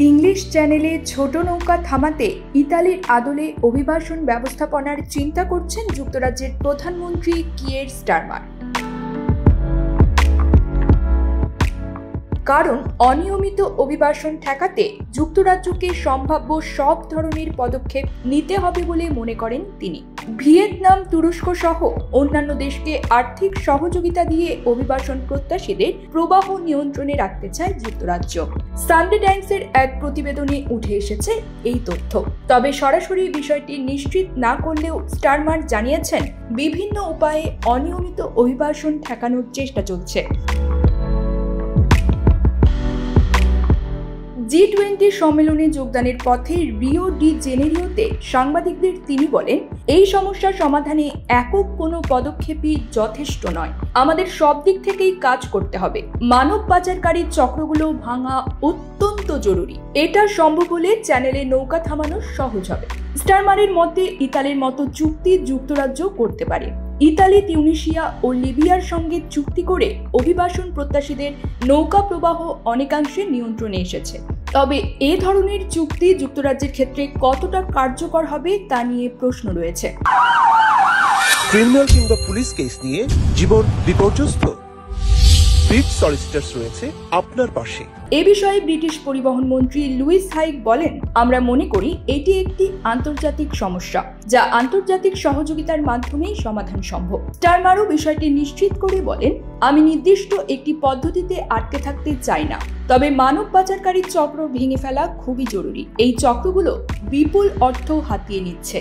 English চ্যানেলে ছোট নৌকা থামাতে ইতালির আদলে অভিবাসন ব্যবস্থাপনার চিন্তা করছেন যুক্তরাজ্যের প্রধানমন্ত্রী কিয়ের স্টারমার। কারণ অনিয়মিত অভিবাসন ঠেকাতে যুক্তরাজ্যকে সম্ভাব্য সব ধরনের পদক্ষেপ নিতে হবে বলে মনে করেন তিনি। ভিয়েতনাম, তুরস্ক সহ অন্যান্য দেশকে আর্থিক সহযোগিতা দিয়ে অভিবাসন প্রত্যাশীদের প্রবাহ নিয়ন্ত্রণে রাখতে চায় যুক্তরাজ্য। সানডে টাইমসের এক প্রতিবেদনে উঠে এসেছে এই তথ্য। তবে সরাসরি বিষয়টি নিশ্চিত না করলেও স্টারমার জানিয়েছেন, বিভিন্ন উপায়ে অনিয়মিত অভিবাসন ঠেকানোর চেষ্টা চলছে। G20 সম্মেলনে যোগদানের পথে রিও ডি জেনেরিওতে সাংবাদিকদের তিনি বলেন, এই সমস্যার সমাধানে একক কোনো পদক্ষেপই যথেষ্ট নয়। আমাদের সব দিক থেকেই কাজ করতে হবে। মানব পাচারকারী চক্রগুলো ভাঙা অত্যন্ত জরুরি। এটা সম্ভব হলে চ্যানেলে নৌকা থামানো সহজ হবে। স্টারমারের মতে ইতালির মতো চুক্তি যুক্তরাজ্য করতে পারে। ইতালি, তিউনিসিয়া ও লিবিয়ার সঙ্গে চুক্তি করে অভিবাসন প্রত্যাশীদের নৌকা প্রবাহ অনেকাংশে নিয়ন্ত্রণে এসেছে। তবে এ ধরনের চুক্তি যুক্তরাজ্যের ক্ষেত্রে কতটা কার্যকর হবে তা নিয়ে প্রশ্ন রয়েছে। ক্রিমিনাল কিংবা পুলিশ কেস নিয়ে জীবন বিপর্যস্ত, ব্রিটিশ সলিসিটরস রয়েছে আপনার পাশে। এ বিষয়ে ব্রিটিশ পরিবহন মন্ত্রী লুইস হাইক বলেন, আমরা মনে করি এটি একটি আন্তর্জাতিক সমস্যা, যা আন্তর্জাতিক সহযোগিতার মাধ্যমেই সমাধান সম্ভব। স্টারমারও বিষয়টি নিশ্চিত করে বলেন, আমি নির্দিষ্ট একটি পদ্ধতিতে আটকে থাকতে চাই না, তবে মানব পাচারকারী চক্র ভেঙে ফেলা খুবই জরুরি। এই চক্রগুলো বিপুল অর্থ হাতিয়ে নিচ্ছে।